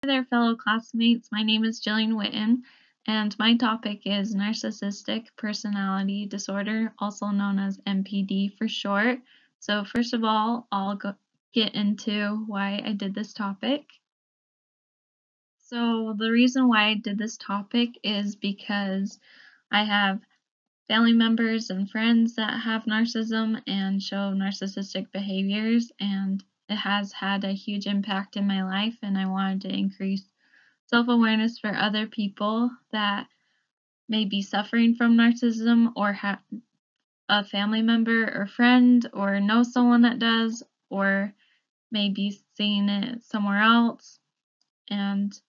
Hi there, fellow classmates. My name is Jillian Whitton, and my topic is Narcissistic Personality Disorder, also known as NPD for short. So, first of all, get into why I did this topic. So, the reason why I did this topic is because I have family members and friends that have narcissism and show narcissistic behaviors, and it has had a huge impact in my life, and I wanted to increase self-awareness for other people that may be suffering from narcissism or have a family member or friend or know someone that does or maybe seeing it somewhere else. And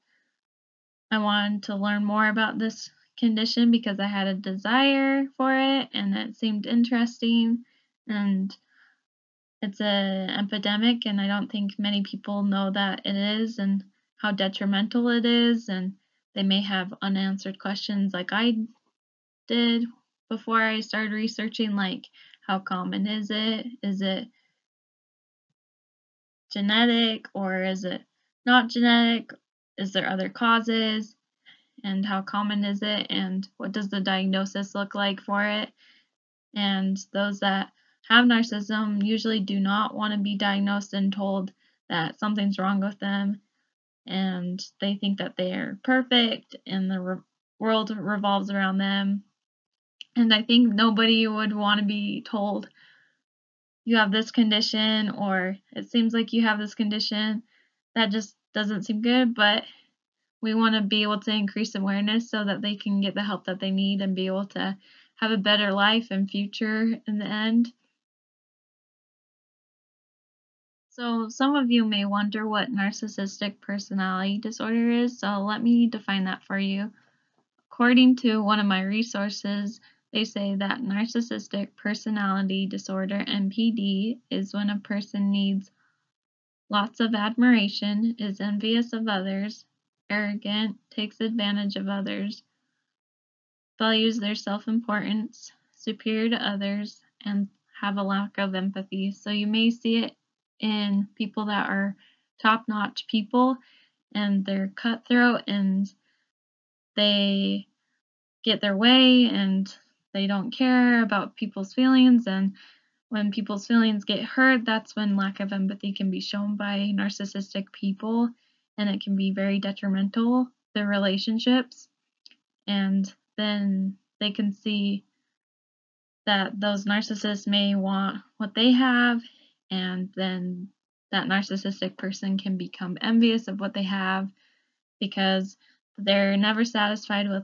I wanted to learn more about this condition because I had a desire for it and it seemed interesting, and it's an epidemic, and I don't think many people know that it is and how detrimental it is, and they may have unanswered questions like I did before I started researching, like how common is it? Is it genetic or is it not genetic? Is there other causes? And how common is it? And what does the diagnosis look like for it? And those that have narcissism usually do not want to be diagnosed and told that something's wrong with them, and they think that they're perfect and the world revolves around them. And I think nobody would want to be told you have this condition or it seems like you have this condition. That just doesn't seem good, but we want to be able to increase awareness so that they can get the help that they need and be able to have a better life and future in the end. So, some of you may wonder what narcissistic personality disorder is, so let me define that for you. According to one of my resources, they say that narcissistic personality disorder, NPD, is when a person needs lots of admiration, is envious of others, arrogant, takes advantage of others, values their self-importance, superior to others, and have a lack of empathy. So you may see it in people that are top-notch people and they're cutthroat and they get their way and they don't care about people's feelings, and when people's feelings get hurt, that's when lack of empathy can be shown by narcissistic people, and it can be very detrimental to relationships. And then they can see that those narcissists may want what they have, and then that narcissistic person can become envious of what they have because they're never satisfied with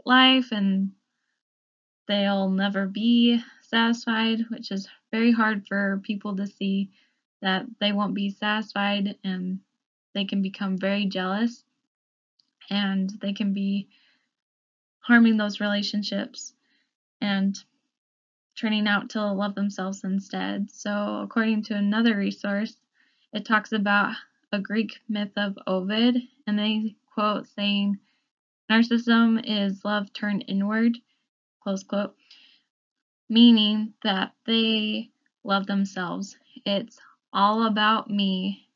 life and they'll never be satisfied, which is very hard for people to see that they won't be satisfied, and they can become very jealous and they can be harming those relationships and turning out to love themselves instead. So, according to another resource, it talks about a Greek myth of Ovid, and they quote saying, "Narcissism is love turned inward," close quote, meaning that they love themselves. It's all about me,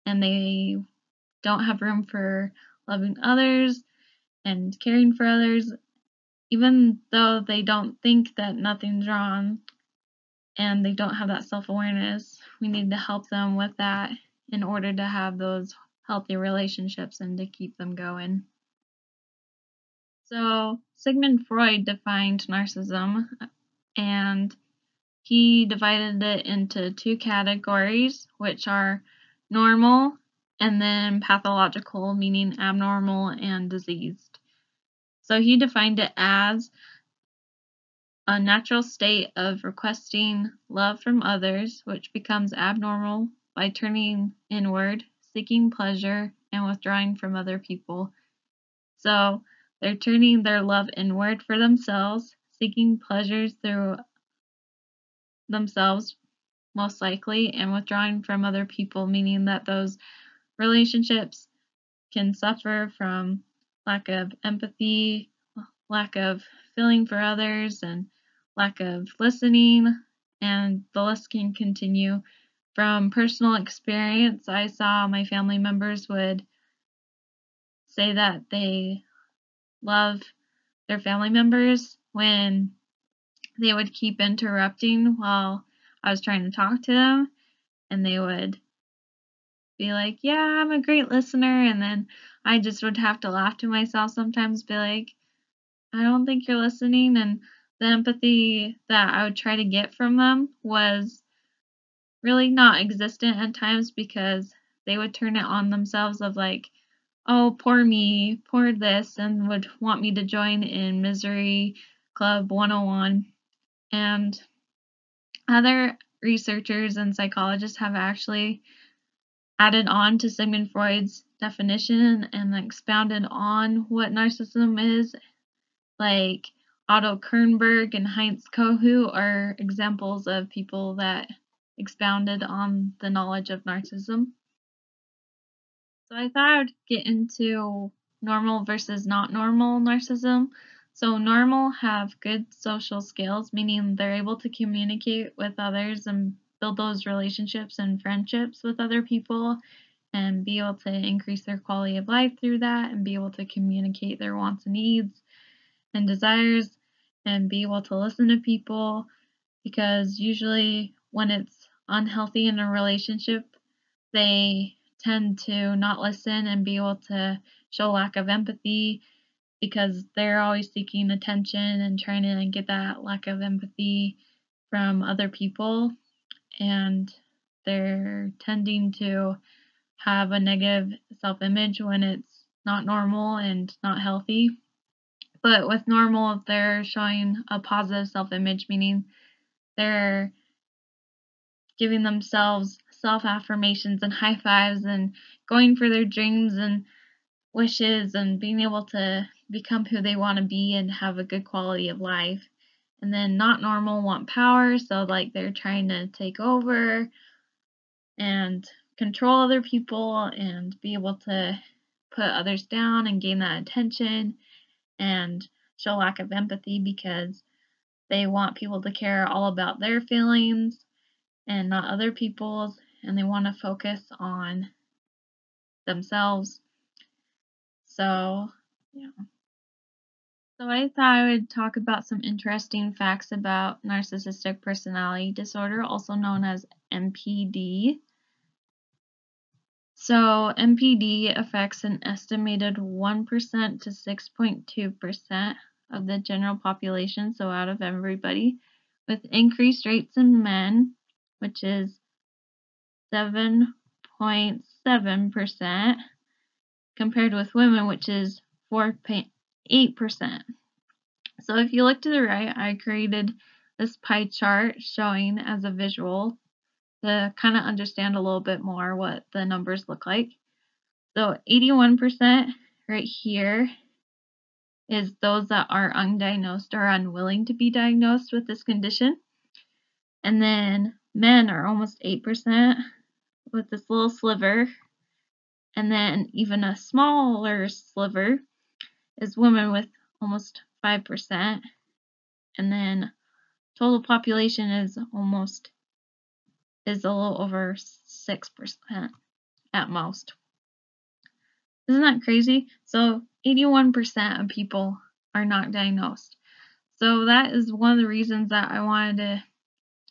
and they don't have room for loving others and caring for others, even though they don't think that nothing's wrong and they don't have that self-awareness. We need to help them with that in order to have those healthy relationships and to keep them going. So, Sigmund Freud defined narcissism, and he divided it into two categories, which are normal and then pathological, meaning abnormal and diseased. So he defined it as a natural state of requesting love from others, which becomes abnormal by turning inward, seeking pleasure, and withdrawing from other people. So they're turning their love inward for themselves, seeking pleasures through themselves, most likely, and withdrawing from other people, meaning that those relationships can suffer from lack of empathy, lack of feeling for others, and lack of listening, and the list can continue. From personal experience, I saw my family members would say that they love their family members when they would keep interrupting while I was trying to talk to them, and they would be like, "Yeah, I'm a great listener," and then I just would have to laugh to myself sometimes, be like, "I don't think you're listening," and the empathy that I would try to get from them was really not existent at times because they would turn it on themselves of like, "Oh, poor me, poor this," and would want me to join in Misery Club 101. And other researchers and psychologists have actually added on to Sigmund Freud's definition and expounded on what narcissism is, like Otto Kernberg and Heinz Kohut are examples of people that expounded on the knowledge of narcissism. So I thought I would get into normal versus not normal narcissism. So normal have good social skills, meaning they're able to communicate with others and build those relationships and friendships with other people and be able to increase their quality of life through that and be able to communicate their wants and needs and desires and be able to listen to people, because usually when it's unhealthy in a relationship, they tend to not listen and be able to show lack of empathy because they're always seeking attention and trying to get that lack of empathy from other people, and they're tending to have a negative self-image when it's not normal and not healthy. But with normal, they're showing a positive self-image, meaning they're giving themselves self-affirmations and high fives and going for their dreams and wishes and being able to become who they want to be and have a good quality of life. And then not normal want power, so like they're trying to take over and control other people and be able to put others down and gain that attention and show lack of empathy because they want people to care all about their feelings and not other people's, and they want to focus on themselves. So, yeah. So I thought I would talk about some interesting facts about narcissistic personality disorder, also known as NPD. So NPD affects an estimated 1% to 6.2% of the general population, so out of everybody, with increased rates in men, which is 7.7%, compared with women, which is 4.8%. So if you look to the right, I created this pie chart showing as a visual to kind of understand a little bit more what the numbers look like. So 81% right here is those that are undiagnosed or unwilling to be diagnosed with this condition. And then men are almost 8% with this little sliver. And then even a smaller sliver is women with almost 5%. And then total population is a little over 6% at most. Isn't that crazy? So 81% of people are not diagnosed. So that is one of the reasons that I wanted to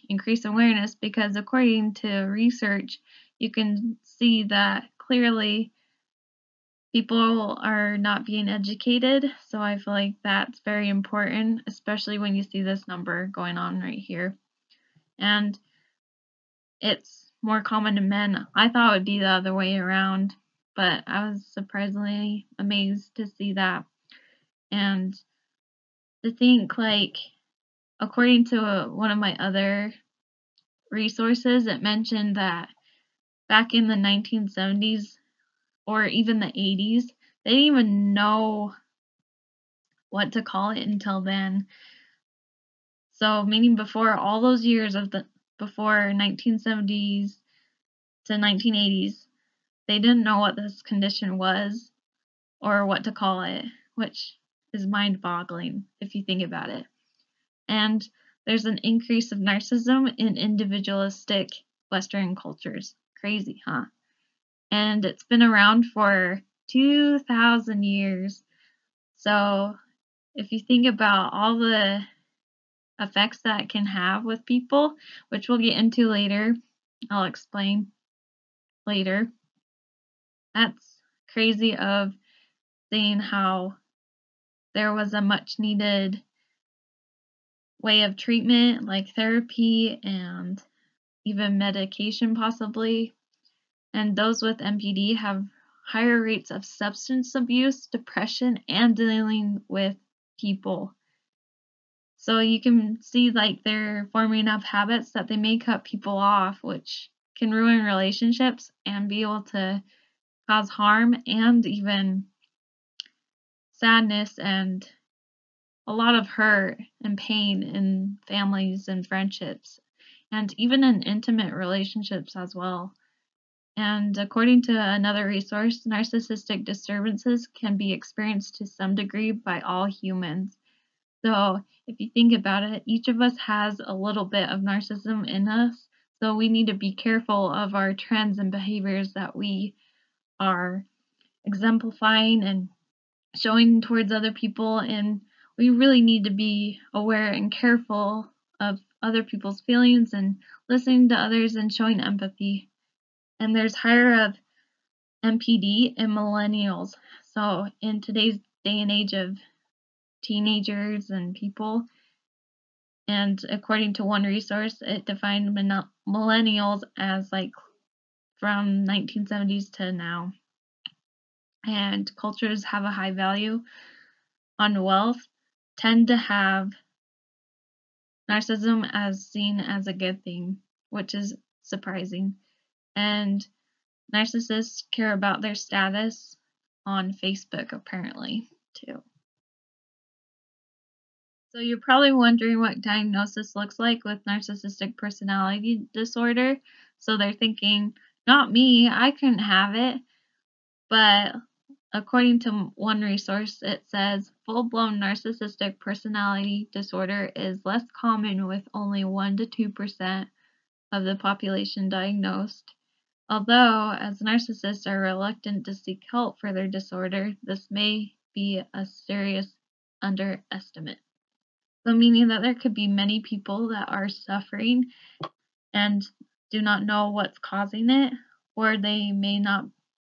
increase awareness, because according to research, you can see that clearly people are not being educated. So I feel like that's very important, especially when you see this number going on right here. And it's more common to men. I thought it would be the other way around, but I was surprisingly amazed to see that. And to think, like, according to one of my other resources, it mentioned that back in the 1970s or even the 80s, they didn't even know what to call it until then. So, meaning before all those years before 1970s to 1980s, they didn't know what this condition was or what to call it, which is mind-boggling if you think about it. And there's an increase of narcissism in individualistic Western cultures. Crazy, huh? And it's been around for 2,000 years. So if you think about all the effects that it can have with people, which we'll get into later, I'll explain later. That's crazy of seeing how there was a much needed way of treatment like therapy and even medication possibly. And those with MPD have higher rates of substance abuse, depression, and dealing with people. So you can see like they're forming up habits that they may cut people off, which can ruin relationships and be able to cause harm and even sadness and a lot of hurt and pain in families and friendships, and even in intimate relationships as well. And according to another resource, narcissistic disturbances can be experienced to some degree by all humans. So, if you think about it, each of us has a little bit of narcissism in us. So, we need to be careful of our trends and behaviors that we are exemplifying and showing towards other people. And we really need to be aware and careful of other people's feelings and listening to others and showing empathy. And there's higher of MPD in millennials. So, in today's day and age of teenagers and people, and according to one resource, it defined millennials as like from 1970s to now. And cultures have a high value on wealth tend to have narcissism as seen as a good thing, which is surprising. And narcissists care about their status on Facebook apparently too. So you're probably wondering what diagnosis looks like with narcissistic personality disorder. So they're thinking, not me, I couldn't have it. But according to one resource, it says full-blown narcissistic personality disorder is less common with only 1 to 2% of the population diagnosed. Although, as narcissists are reluctant to seek help for their disorder, this may be a serious underestimate. So, meaning that there could be many people that are suffering and do not know what's causing it, or they may not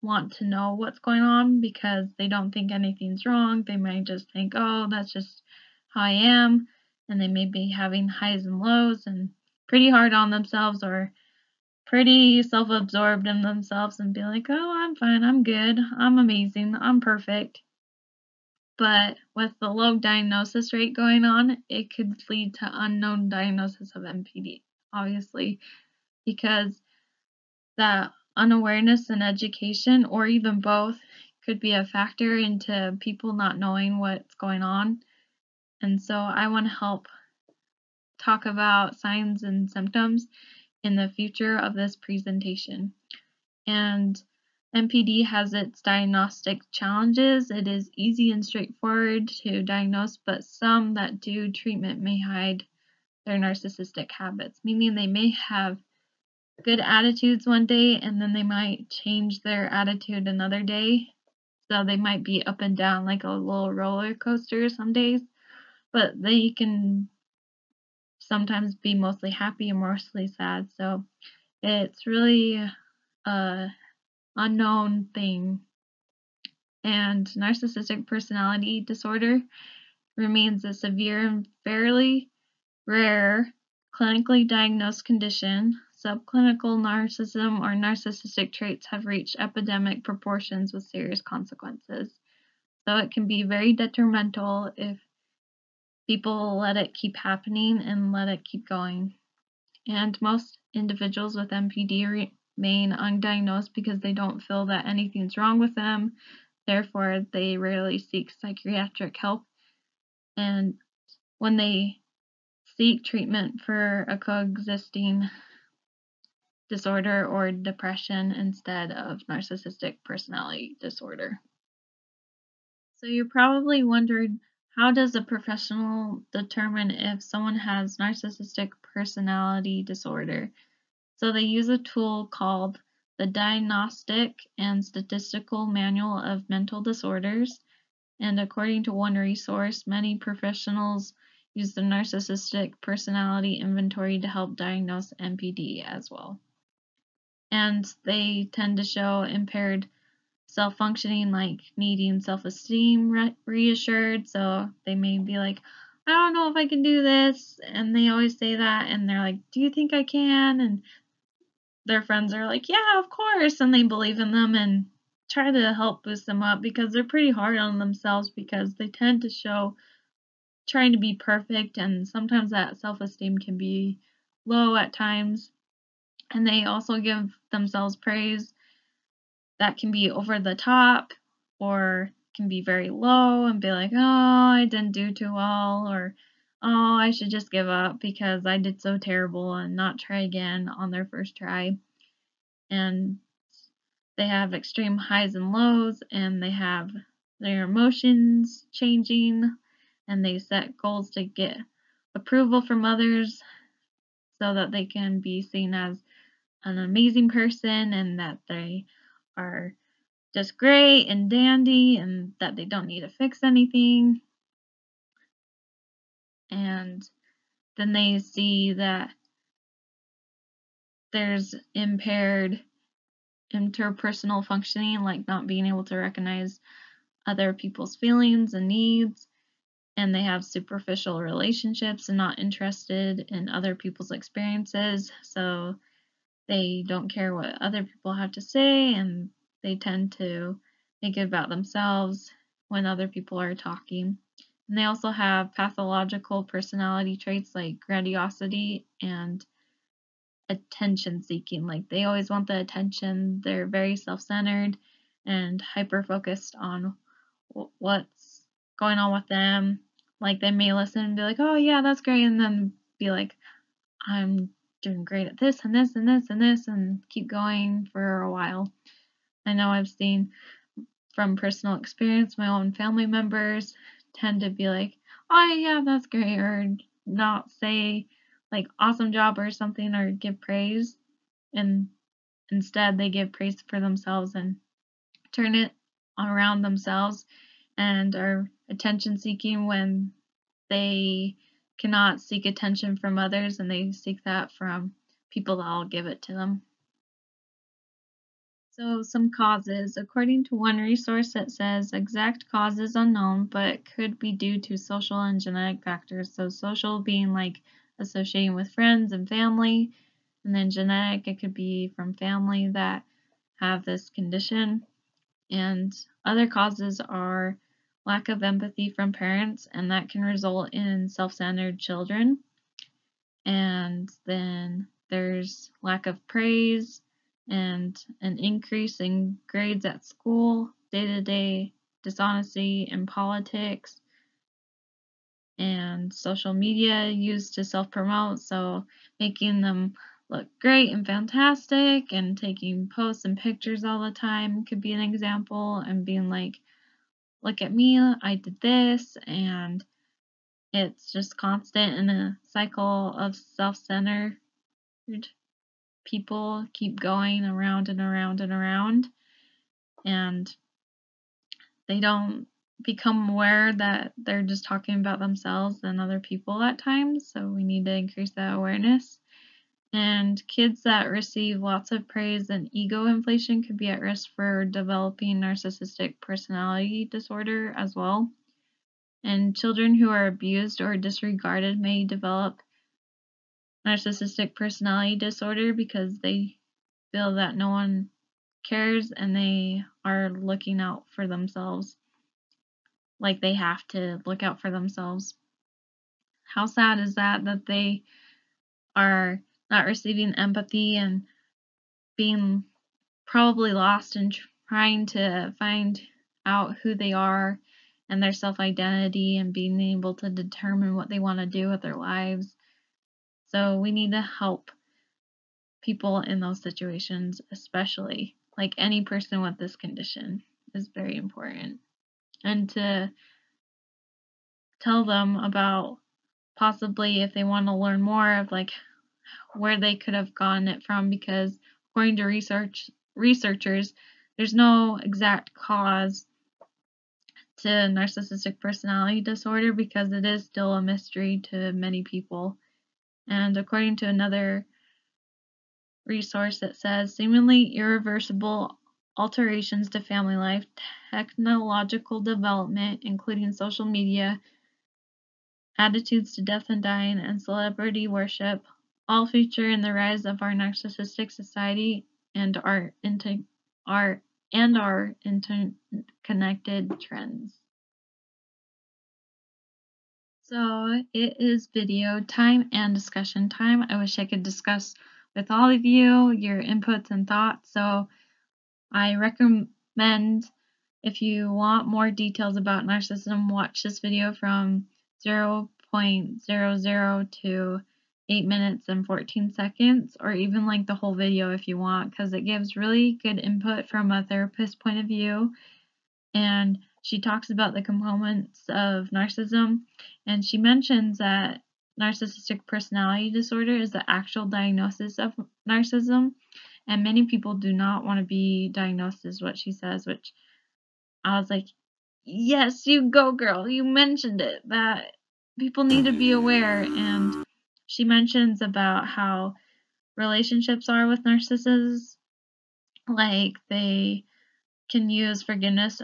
want to know what's going on because they don't think anything's wrong. They might just think, oh, that's just how I am. And they may be having highs and lows and pretty hard on themselves or pretty self absorbed in themselves and be like, oh, I'm fine, I'm good, I'm amazing, I'm perfect. But with the low diagnosis rate going on, it could lead to unknown diagnosis of MPD, obviously, because that unawareness and education, or even both, could be a factor into people not knowing what's going on. And so I want to help talk about signs and symptoms in the future of this presentation. And MPD has its diagnostic challenges. It is easy and straightforward to diagnose, but some that do treatment may hide their narcissistic habits, meaning they may have good attitudes one day and then they might change their attitude another day. So they might be up and down like a little roller coaster some days, but they can sometimes be mostly happy and mostly sad. So it's really a unknown thing. And narcissistic personality disorder remains a severe and fairly rare clinically diagnosed condition. Subclinical narcissism or narcissistic traits have reached epidemic proportions with serious consequences. So it can be very detrimental if people let it keep happening and let it keep going. And most individuals with MPD remain undiagnosed because they don't feel that anything's wrong with them. Therefore, they rarely seek psychiatric help. And when they seek treatment for a coexisting disorder or depression instead of narcissistic personality disorder. So you're probably wondering, how does a professional determine if someone has narcissistic personality disorder? So they use a tool called the Diagnostic and Statistical Manual of Mental Disorders, and according to one resource, many professionals use the Narcissistic Personality Inventory to help diagnose NPD as well. And they tend to show impaired self-functioning, like needing self-esteem reassured. So they may be like, I don't know if I can do this. And they always say that. And they're like, do you think I can? And their friends are like, yeah, of course. And they believe in them and try to help boost them up because they're pretty hard on themselves because they tend to show trying to be perfect. And sometimes that self-esteem can be low at times. And they also give themselves praise that can be over the top or can be very low and be like, oh, I didn't do too well, or oh, I should just give up because I did so terrible and not try again on their first try. And they have extreme highs and lows, and they have their emotions changing, and they set goals to get approval from others so that they can be seen as an amazing person and that they are just great and dandy and that they don't need to fix anything. And then they see that there's impaired interpersonal functioning, like not being able to recognize other people's feelings and needs, and they have superficial relationships and not interested in other people's experiences, so they don't care what other people have to say, and they tend to make it about themselves when other people are talking. And they also have pathological personality traits like grandiosity and attention seeking. Like they always want the attention. They're very self-centered and hyper-focused on what's going on with them. Like they may listen and be like, oh yeah, that's great, and then be like, I'm doing great at this and this and this and this, and keep going for a while. I know I've seen from personal experience, my own family members tend to be like, oh yeah, that's great, or not say like awesome job or something, or give praise, and instead they give praise for themselves and turn it around themselves and are attention seeking when they cannot seek attention from others, and they seek that from people that'll give it to them. So some causes. According to one resource, it says exact cause is unknown, but could be due to social and genetic factors. So social being like associating with friends and family, and then genetic, it could be from family that have this condition. And other causes are lack of empathy from parents, and that can result in self-centered children. And then there's lack of praise and an increase in grades at school, day-to-day dishonesty in politics, and social media used to self-promote, so making them look great and fantastic and taking posts and pictures all the time could be an example, and being like, look at me, I did this, and it's just constant in a cycle of self-centered people keep going around and around and around, and they don't become aware that they're just talking about themselves and other people at times, so we need to increase that awareness. And kids that receive lots of praise and ego inflation could be at risk for developing narcissistic personality disorder as well. And children who are abused or disregarded may develop narcissistic personality disorder because they feel that no one cares and they are looking out for themselves, like they have to look out for themselves. How sad is that they are not receiving empathy and being probably lost and trying to find out who they are and their self-identity and being able to determine what they want to do with their lives. So we need to help people in those situations, especially like any person with this condition is very important. And to tell them about possibly if they want to learn more of like where they could have gotten it from, because according to researchers, there's no exact cause to narcissistic personality disorder because it is still a mystery to many people. And according to another resource, that says seemingly irreversible alterations to family life, technological development, including social media, attitudes to death and dying, and celebrity worship, all feature in the rise of our narcissistic society and our interconnected trends. So it is video time and discussion time. I wish I could discuss with all of you your inputs and thoughts. So I recommend, if you want more details about narcissism, watch this video from 0.00 to 8 minutes and 14 seconds, or even like the whole video if you want, because it gives really good input from a therapist point of view. And she talks about the components of narcissism, and she mentions that narcissistic personality disorder is the actual diagnosis of narcissism, and many people do not want to be diagnosed, is what she says, which I was like, yes, you go, girl. You mentioned it, that people need to be aware. And she mentions about how relationships are with narcissists, like they can use forgiveness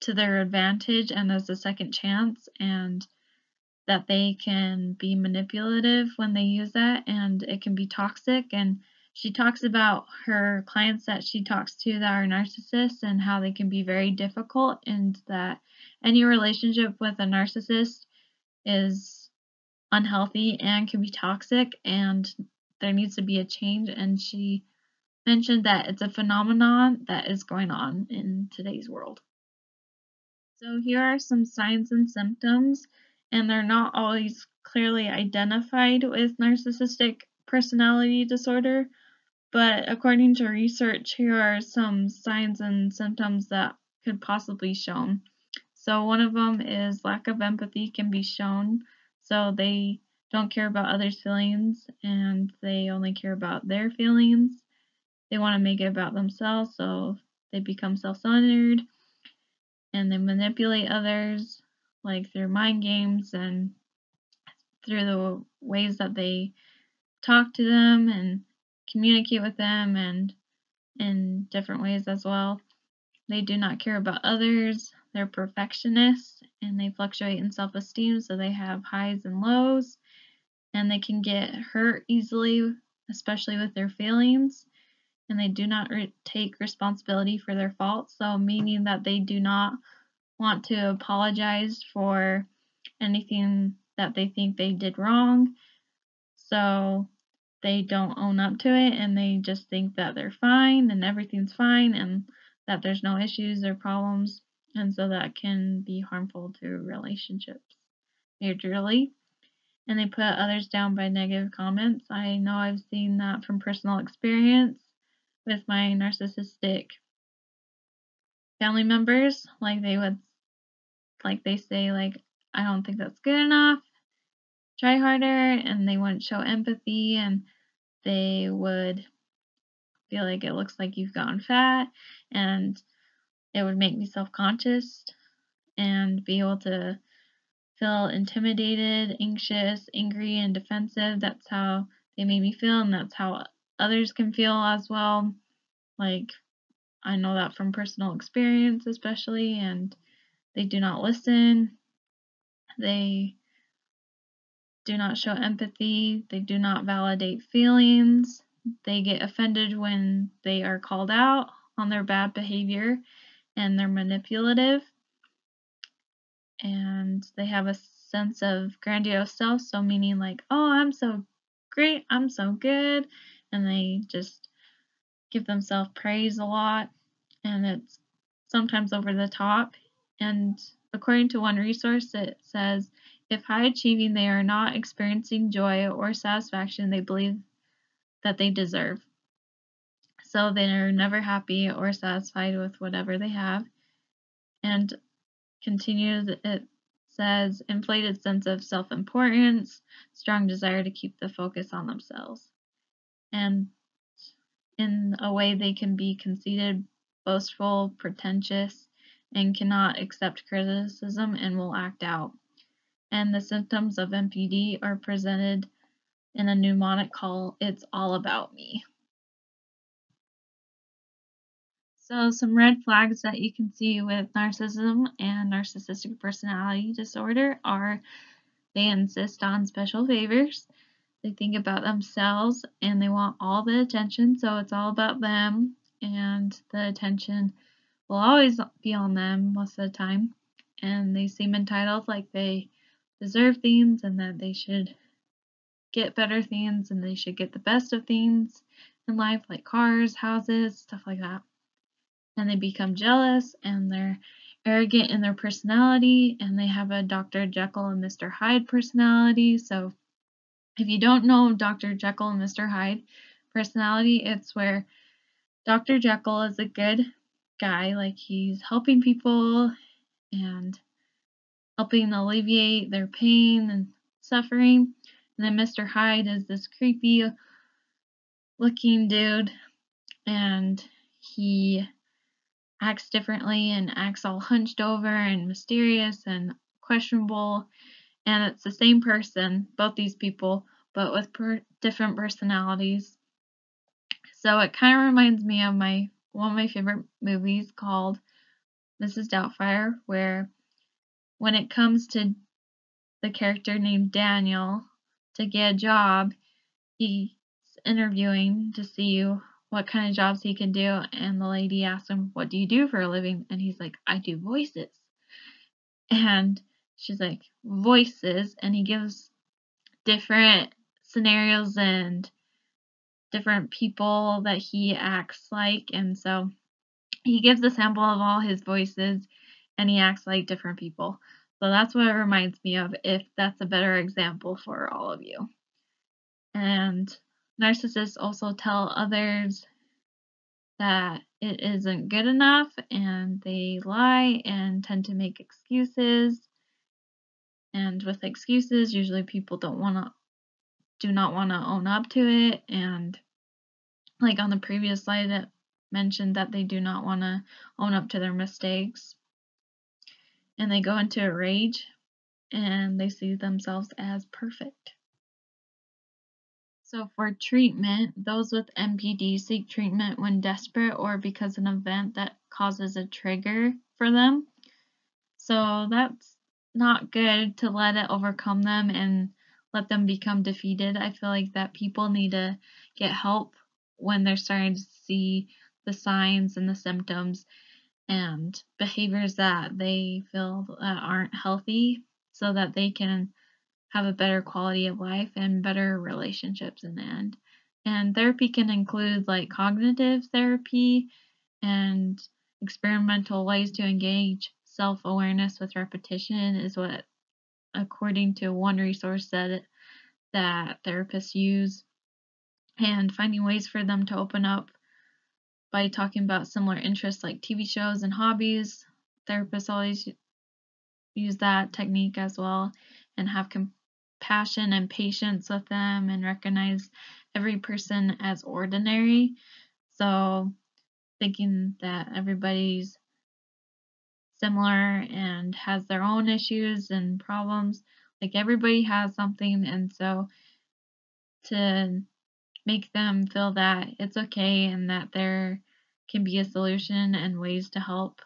to their advantage and as a second chance, and that they can be manipulative when they use that, and it can be toxic. And she talks about her clients that she talks to that are narcissists and how they can be very difficult, and that any relationship with a narcissist is unhealthy and can be toxic, and there needs to be a change. And she mentioned that it's a phenomenon that is going on in today's world. So here are some signs and symptoms, and they're not always clearly identified with narcissistic personality disorder, but according to research, here are some signs and symptoms that could possibly shown. So one of them is lack of empathy can be shown, so they don't care about others' feelings and they only care about their feelings. They want to make it about themselves, so they become self-centered, and they manipulate others, like through mind games and through the ways that they talk to them and communicate with them, and in different ways as well. They do not care about others. They're perfectionists and they fluctuate in self-esteem, so they have highs and lows, and they can get hurt easily, especially with their feelings, and they do not take responsibility for their faults, so meaning that they do not want to apologize for anything that they think they did wrong, so they don't own up to it, and they just think that they're fine and everything's fine and that there's no issues or problems, and so that can be harmful to relationships majorly. And they put others down by negative comments. I know I've seen that from personal experience with my narcissistic family members. Like they say, like, I don't think that's good enough, try harder, and they wouldn't show empathy, and they would feel like it looks like you've gotten fat, and it would make me self-conscious and be able to feel intimidated, anxious, angry, and defensive. That's how they made me feel, and that's how others can feel as well. Like, I know that from personal experience especially, and they do not listen. They do not show empathy. They do not validate feelings. They get offended when they are called out on their bad behavior, and they're manipulative. And they have a sense of grandiose self, so meaning like, oh, I'm so great, I'm so good, and they just give themselves praise a lot, and it's sometimes over the top. And according to one resource, it says if high achieving, they are not experiencing joy or satisfaction they believe that they deserve. So they're never happy or satisfied with whatever they have. And continues, it says inflated sense of self-importance, strong desire to keep the focus on themselves. And In a way, they can be conceited, boastful, pretentious, and cannot accept criticism and will act out. And the symptoms of NPD are presented in a mnemonic called It's All About Me. So, some red flags that you can see with narcissism and narcissistic personality disorder are they insist on special favors, they think about themselves, and they want all the attention, so it's all about them, and the attention will always be on them most of the time. And they seem entitled, like they deserve things and that they should get better things and they should get the best of things in life, like cars, houses, stuff like that. And they become jealous and they're arrogant in their personality and they have a Dr. Jekyll and Mr. Hyde personality. So if you don't know Dr. Jekyll and Mr. Hyde personality, it's where Dr. Jekyll is a good guy, like he's helping people and helping alleviate their pain and suffering. And then Mr. Hyde is this creepy looking dude and he acts differently and acts all hunched over and mysterious and questionable. And it's the same person, both these people, but with different personalities. So it kind of reminds me of one of my favorite movies called Mrs. Doubtfire, where when it comes to the character named Daniel to get a job, he's interviewing to see what kind of jobs he can do, and the lady asks him, "What do you do for a living?" And he's like, "I do voices." And she's like, "Voices?" And he gives different scenarios and different people that he acts like, and so he gives a sample of all his voices and he acts like different people. So that's what it reminds me of, if that's a better example for all of you. And narcissists also tell others that it isn't good enough and they lie and tend to make excuses. And with excuses, usually people do not want to own up to it. And like on the previous slide, it mentioned that they do not want to own up to their mistakes. And they go into a rage and they see themselves as perfect. So for treatment, those with NPD seek treatment when desperate or because an event that causes a trigger for them. So that's not good to let it overcome them and let them become defeated. I feel like that people need to get help when they're starting to see the signs and the symptoms and behaviors that they feel that aren't healthy so that they can have a better quality of life and better relationships in the end. And therapy can include like cognitive therapy and experimental ways to engage self-awareness with repetition is what, according to one resource, said that therapists use, and finding ways for them to open up by talking about similar interests like TV shows and hobbies. Therapists always use that technique as well and have compassion and patience with them and recognize every person as ordinary. So thinking that everybody's similar and has their own issues and problems, like everybody has something, and so to make them feel that it's okay and that there can be a solution and ways to help,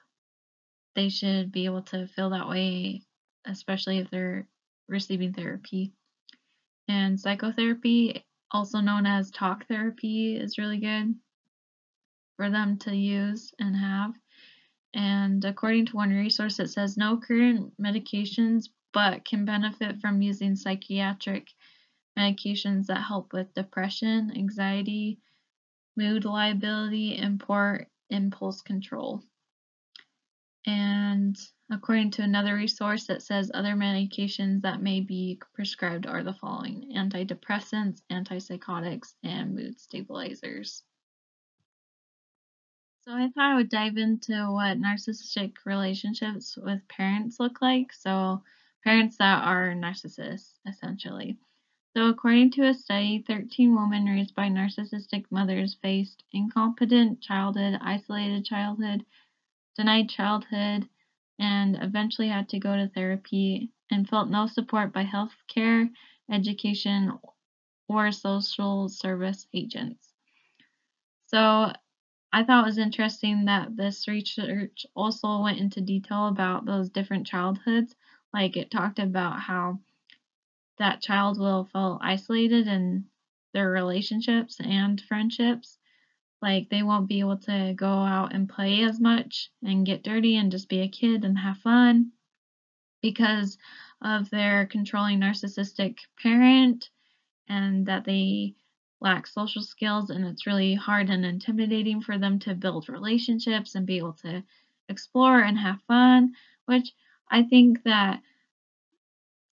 they should be able to feel that way, especially if they're receiving therapy. And psychotherapy, also known as talk therapy, is really good for them to use and have. And according to one resource, it says no current medications, but can benefit from using psychiatric medications that help with depression, anxiety, mood liability, and poor impulse control. And according to another resource, it says other medications that may be prescribed are the following: antidepressants, antipsychotics, and mood stabilizers. So I thought I would dive into what narcissistic relationships with parents look like. So parents that are narcissists, essentially. So, according to a study, 13 women raised by narcissistic mothers faced incompetent childhood, isolated childhood, denied childhood, and eventually had to go to therapy and felt no support by healthcare, education, or social service agents. So, I thought it was interesting that this research also went into detail about those different childhoods. Like it talked about how that child will feel isolated in their relationships and friendships. Like they won't be able to go out and play as much and get dirty and just be a kid and have fun because of their controlling narcissistic parent, and that they lack social skills, and it's really hard and intimidating for them to build relationships and be able to explore and have fun, which I think that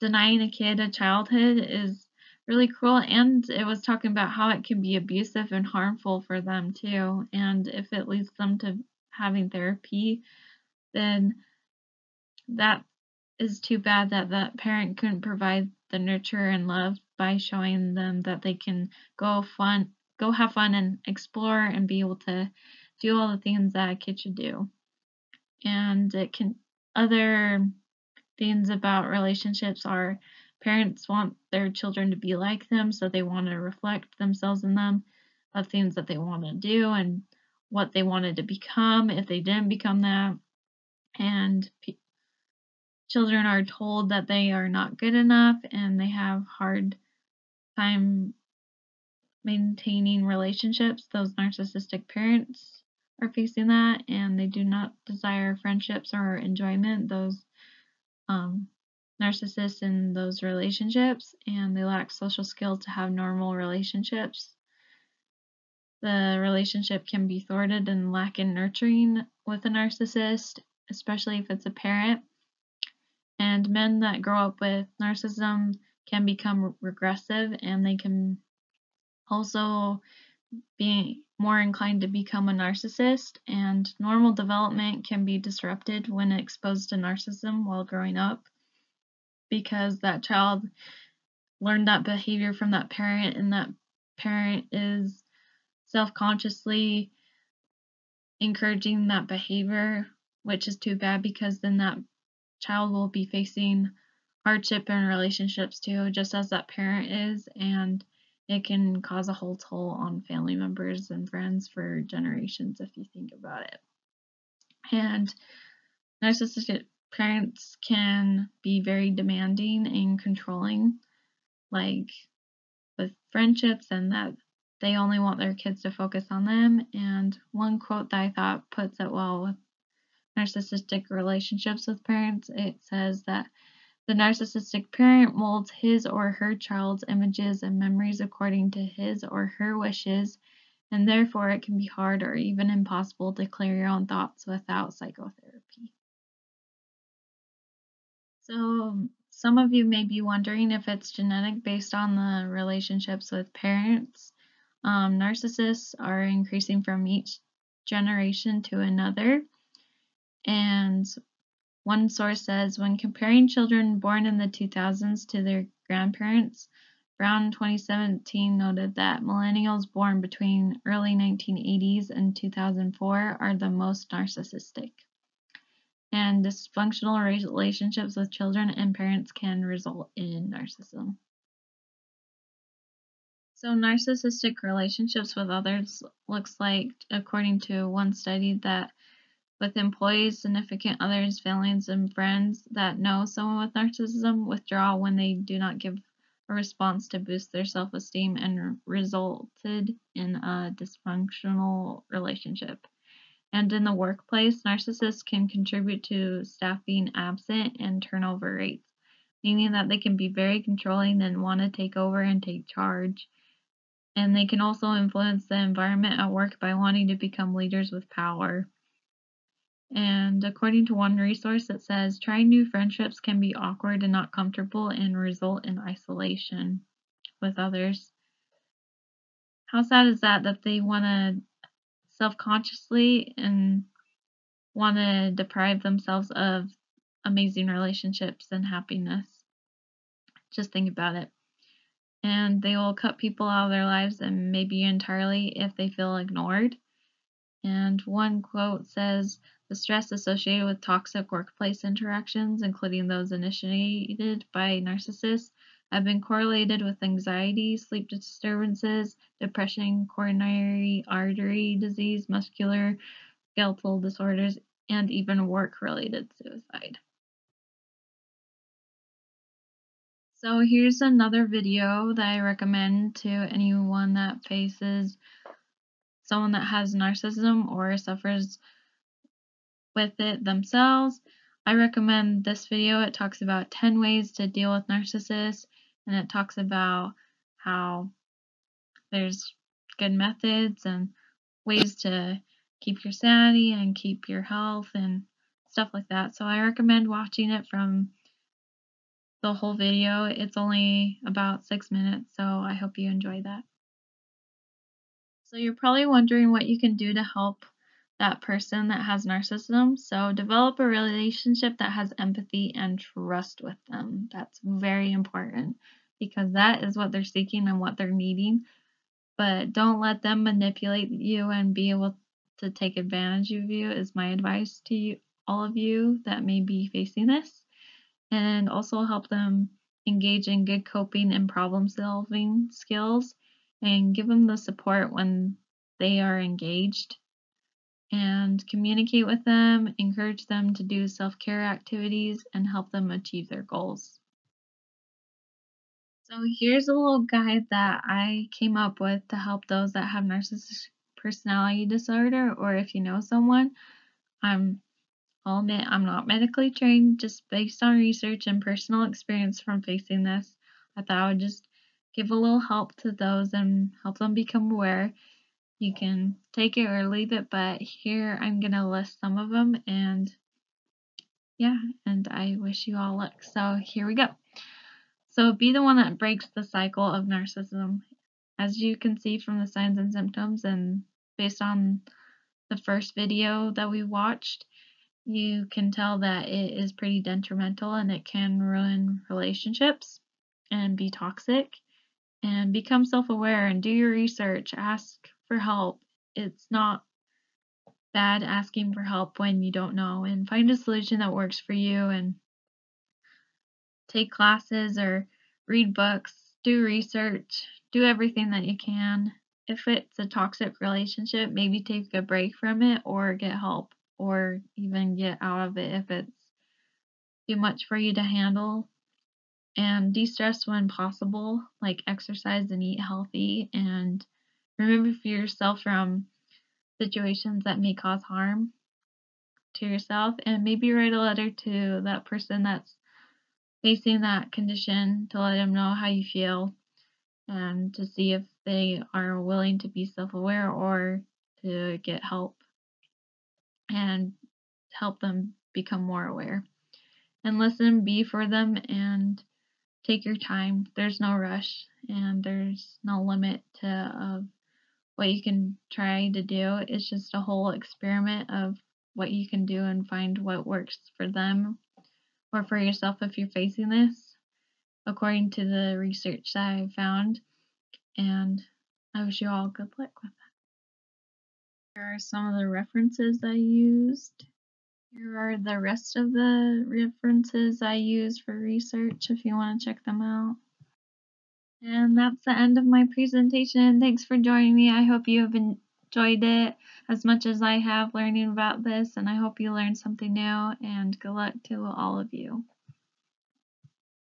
denying a kid a childhood is really cruel, and it was talking about how it can be abusive and harmful for them too, and if it leads them to having therapy, then that is too bad that that parent couldn't provide the nurture and love by showing them that they can go have fun and explore and be able to do all the things that a kid should do. And it can other things about relationships are parents want their children to be like them, so they want to reflect themselves in them of things that they want to do and what they wanted to become if they didn't become that. And children are told that they are not good enough and they have hard time maintaining relationships. Those narcissistic parents are facing that, and they do not desire friendships or enjoyment. Those um, narcissists in those relationships, and they lack social skills to have normal relationships. The relationship can be thwarted and lack in nurturing with a narcissist, especially if it's a parent. And men that grow up with narcissism can become regressive, and they can also be more inclined to become a narcissist. And normal development can be disrupted when exposed to narcissism while growing up because that child learned that behavior from that parent, and that parent is self consciously encouraging that behavior, which is too bad because then that child will be facing hardship in relationships too, just as that parent is, and it can cause a whole toll on family members and friends for generations if you think about it. And narcissistic parents can be very demanding and controlling, like with friendships, and that they only want their kids to focus on them. And one quote that I thought puts it well with narcissistic relationships with parents, it says that the narcissistic parent molds his or her child's images and memories according to his or her wishes, and therefore it can be hard or even impossible to clear your own thoughts without psychotherapy. So, some of you may be wondering if it's genetic based on the relationships with parents. Narcissists are increasing from each generation to another, and one source says when comparing children born in the 2000s to their grandparents, Brown 2017 noted that millennials born between early 1980s and 2004 are the most narcissistic. And dysfunctional relationships with children and parents can result in narcissism. So, narcissistic relationships with others looks like, according to one study, that with employees, significant others, families, and friends that know someone with narcissism withdraw when they do not give a response to boost their self esteem and resulted in a dysfunctional relationship. And in the workplace, narcissists can contribute to staff being absent and turnover rates, meaning that they can be very controlling and want to take over and take charge. And they can also influence the environment at work by wanting to become leaders with power. And according to one resource, it says trying new friendships can be awkward and not comfortable and result in isolation with others. How sad is that they want to self consciously and want to deprive themselves of amazing relationships and happiness? Just think about it. and they will cut people out of their lives and maybe entirely if they feel ignored. And one quote says, "The stress associated with toxic workplace interactions, including those initiated by narcissists, have been correlated with anxiety, sleep disturbances, depression, coronary artery disease, muscular skeletal disorders, and even work-related suicide." So here's another video that I recommend to anyone that faces someone that has narcissism or suffers with it themselves. I recommend this video. It talks about 10 ways to deal with narcissists, and it talks about how there's good methods and ways to keep your sanity and keep your health and stuff like that. So I recommend watching it from the whole video. It's only about 6 minutes, so I hope you enjoy that. So you're probably wondering what you can do to help that person that has narcissism. So develop a relationship that has empathy and trust with them. That's very important because that is what they're seeking and what they're needing. But don't let them manipulate you and be able to take advantage of you is my advice to you, all of you that may be facing this. And also help them engage in good coping and problem solving skills and give them the support when they are engaged and communicate with them, encourage them to do self-care activities and help them achieve their goals. So here's a little guide that I came up with to help those that have narcissistic personality disorder, or if you know someone. I'll admit I'm not medically trained, just based on research and personal experience from facing this. I thought I would just give a little help to those and help them become aware. You can take it or leave it, but here I'm going to list some of them, and yeah, and I wish you all luck. So here we go. So be the one that breaks the cycle of narcissism. As you can see from the signs and symptoms and based on the first video that we watched, you can tell that it is pretty detrimental and it can ruin relationships and be toxic. And become self-aware and do your research, ask for help. It's not bad asking for help when you don't know, and find a solution that works for you and take classes or read books, do research, do everything that you can. If it's a toxic relationship, maybe take a break from it or get help or even get out of it if it's too much for you to handle. And de-stress when possible, like exercise and eat healthy, and remove yourself from situations that may cause harm to yourself, and maybe write a letter to that person that's facing that condition to let them know how you feel and to see if they are willing to be self-aware or to get help and help them become more aware. And listen, be for them, and take your time. There's no rush and there's no limit to what you can try to do. It's just a whole experiment of what you can do and find what works for them or for yourself if you're facing this, according to the research that I found. And I wish you all good luck with that. Here are some of the references I used. Here are the rest of the references I used for research if you want to check them out. And that's the end of my presentation. Thanks for joining me. I hope you have enjoyed it as much as I have learning about this, and I hope you learned something new, and good luck to all of you.